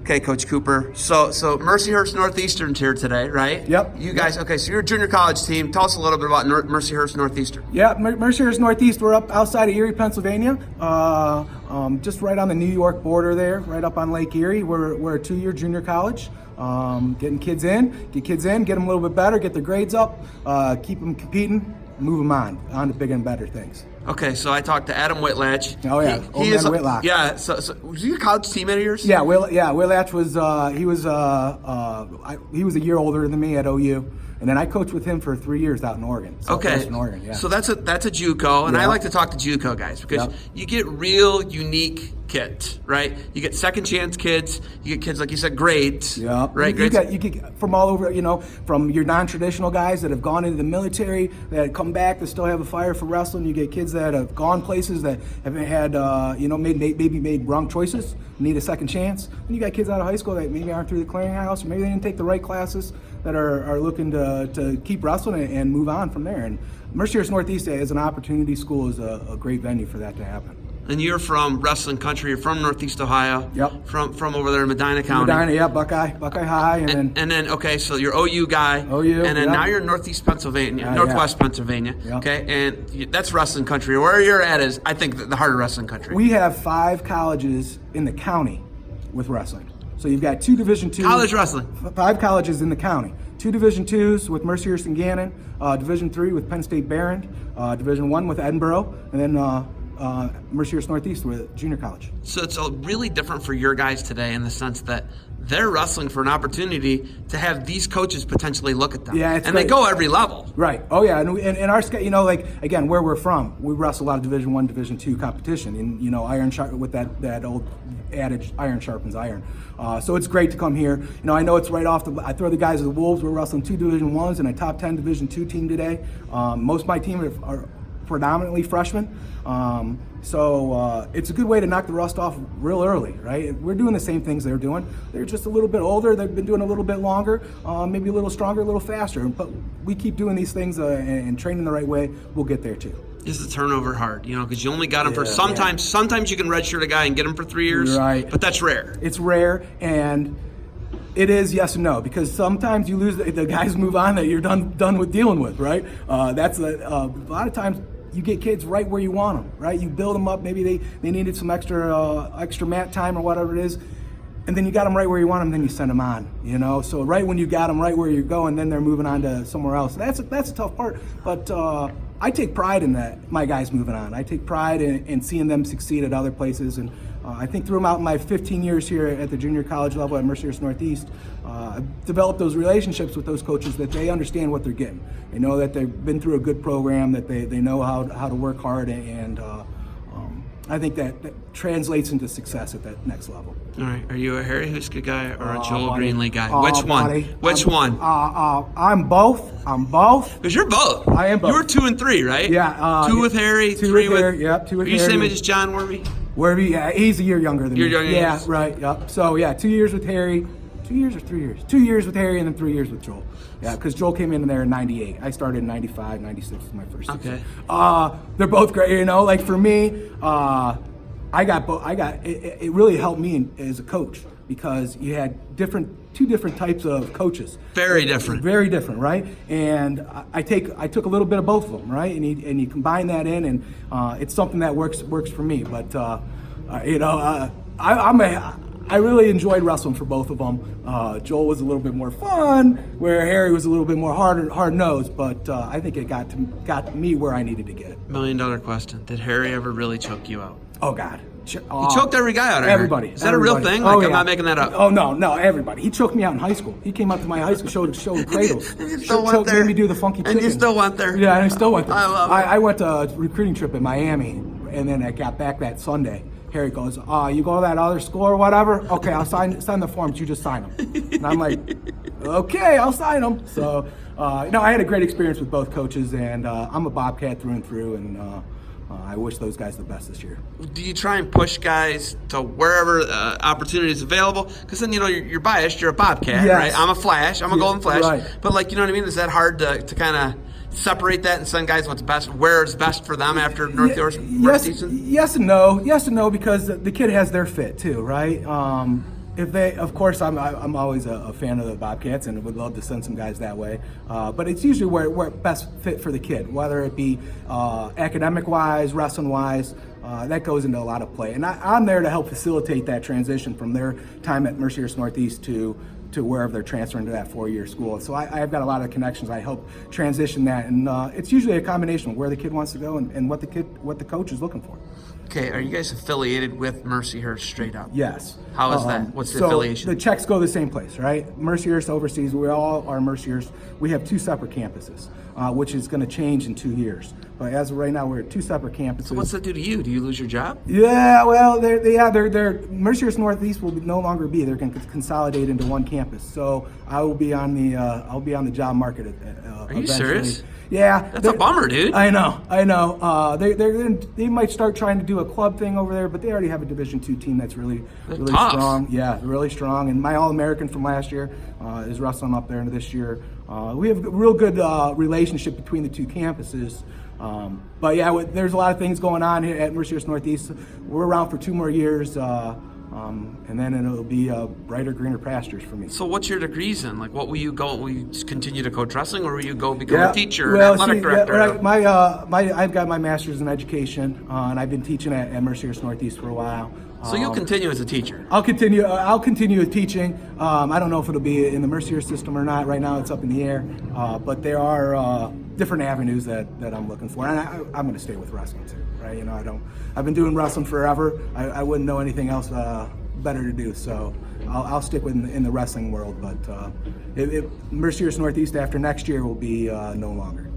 Okay, Coach Cooper. So Mercyhurst Northeastern's here today, right? Yep. You guys, okay, so you're a junior college team. Tell us a little bit about Mercyhurst Northeastern. Yeah, Mercyhurst Northeast, we're up outside of Erie, Pennsylvania, just right on the New York border there, right up on Lake Erie. We're a 2-year junior college. Get kids in, get them a little bit better, get their grades up, keep them competing, move them on to bigger and better things. Okay, so I talked to Adam Whitlatch. Oh yeah, he is Whitlock. Yeah, so was he a college teammate of yours? Yeah, Whitlatch was he was a year older than me at OU, and then I coached with him for 3 years out in Oregon. Okay, Oregon, yeah. So that's a JUCO, and I like to talk to JUCO guys because you get real unique kids, right? You get second chance kids, you get kids like you said, grades. Yeah, right. You get from all over, from your non-traditional guys that have gone into the military, that come back, that still have a fire for wrestling. You get kids that have gone places that haven't had, made wrong choices, need a second chance. And you got kids out of high school that maybe aren't through the clearinghouse, or maybe they didn't take the right classes, that are looking to keep wrestling and move on from there. And Mercyhurst Northeast as an opportunity school is a great venue for that to happen. And you're from wrestling country. You're from Northeast Ohio. Yep. From over there in Medina County. Medina, yeah, Buckeye High, and then okay, so you're OU guy. OU, and then now you're in Northeast Pennsylvania, Northwest Pennsylvania. Yep. Okay, and that's wrestling country. Where you're at is, I think, the heart of wrestling country. We have 5 colleges in the county with wrestling. So you've got 2 Division II college wrestling. 5 colleges in the county. 2 Division IIs with Mercyhurst and Gannon, Division III with Penn State Barron, Division I with Edinboro, and then Mercyhurst Northeast with junior college. So it's really different for your guys today in the sense that they're wrestling for an opportunity to have these coaches potentially look at them. Yeah, and they go every level. Right. Oh yeah, and our again, where we're from, we wrestle a lot of Division I, Division II competition, and iron sharp with that old adage, iron sharpens iron. So it's great to come here. I know it's right off I throw the guys at the Wolves. We're wrestling 2 Division Is and a top 10 Division II team today. Most of my team are predominantly freshmen. So it's a good way to knock the rust off real early, right? We're doing the same things they're doing. They're just a little bit older. They've been doing a little bit longer, maybe a little stronger, a little faster. But we keep doing these things and training the right way, we'll get there too. Is the turnover hard? Because you only got him for sometimes. Yeah. Sometimes you can redshirt a guy and get him for 3 years, right? But that's rare. It's rare, and it is yes and no, because sometimes you lose the guys move on that you're done with dealing with, right? That's a lot of times. You get kids right where you want them, right? You build them up. Maybe they needed some extra mat time or whatever it is, and then you got them right where you want them. Then you send them on, So right when you got them right where you're going, then they're moving on to somewhere else. That's a tough part, but I take pride in that. My guys moving on. I take pride in seeing them succeed at other places, and I think throughout my 15 years here at the junior college level at Mercyhurst Northeast, I've developed those relationships with those coaches that they understand what they're getting. They know that they've been through a good program, that they know how to work hard, and I think that translates into success at that next level. All right. Are you a Harry Huska guy or a Joel Greenlee guy? Which one? Buddy, Which one? I'm both. Because you're both. I am both. You were 2 and 3, right? Yeah. 2 with Harry, 3 with Harry. Yep. 2 with Harry. Are you same age as John Werby? Werby, yeah, he's a year younger than me. You're younger. Yeah, right. Yep. So 2 years with Harry. 2 years or 3 years? 2 years with Harry and then 3 years with Joel. Yeah, because Joel came in there in 98. I started in 95, 96 was my first season. Okay. They're both great, Like for me, it really helped me as a coach because you had two different types of coaches. Very different. Very different, right? And I took a little bit of both of them, right? And you combine that in, and it's something that works for me. But I really enjoyed wrestling for both of them. Joel was a little bit more fun, where Harry was a little bit more hard nosed. But I think it got me where I needed to get. $1 million question: did Harry ever really choke you out? Oh God. He choked every guy out. Everybody. Is that a real thing? I'm not making that up. Oh no, everybody. He choked me out in high school. He came up to my high school, showed cradles. And you still went there. Made me do the funky chicken. And you still went there. Yeah, and I still went there. I love it. I went to a recruiting trip in Miami, and then I got back that Sunday. Harry goes, you go to that other school or whatever? Okay, I'll sign the forms. You just sign them. And I'm like, okay, I'll sign them. So, I had a great experience with both coaches, and I'm a Bobcat through and through, and I wish those guys the best this year. Do you try and push guys to wherever opportunity is available? Because then, you're biased. You're a Bobcat, yes. right? I'm a Flash. I'm a Golden Flash. Right. But, you know what I mean? Is that hard to kind of separate that and send guys what's best, where is best for them after Northeastern? Yes and no, because the kid has their fit too, right? If they, of course, I'm always a fan of the Bobcats and would love to send some guys that way. But it's usually where it best fit for the kid, whether it be academic wise, wrestling wise. That goes into a lot of play, and I'm there to help facilitate that transition from their time at Mercyhurst Northeast to wherever they're transferring to that 4-year school. So I've got a lot of connections. I help transition that, and it's usually a combination of where the kid wants to go and what the coach is looking for. Okay, are you guys affiliated with Mercyhurst straight up? Yes. How is that? What's the affiliation? The checks go the same place, right? Mercyhurst overseas, we all are Mercyhurst. We have 2 separate campuses, which is going to change in 2 years. But as of right now, we're at 2 separate campuses. So what's that do to you? Do you lose your job? Yeah, well, they're Mercyhurst Northeast will no longer be. They're going to consolidate into one campus. So I will be on the job market. Are you serious? Yeah, that's a bummer, dude. I know. They might start trying to do a club thing over there, but they already have a Division II team that's really tough. strong. Yeah, really strong. And my All-American from last year is wrestling up there this year. We have a real good relationship between the 2 campuses. But yeah, there's a lot of things going on here at Mercyhurst Northeast. We're around for 2 more years. And then it'll be brighter, greener pastures for me. So what's your degrees in? Like, what will you go? Will you just continue to coach wrestling, or will you go become a teacher, athletic director? I've got my master's in education, and I've been teaching at Mercyhurst Northeast for a while. So you'll continue as a teacher? I'll continue with teaching. I don't know if it'll be in the Mercyhurst system or not. Right now, it's up in the air. But there are different avenues that I'm looking for, and I'm going to stay with wrestling too. Right? You know, I've been doing wrestling forever. I wouldn't know anything else better to do. So I'll stick in the wrestling world. But Mercyhurst Northeast after next year will be no longer.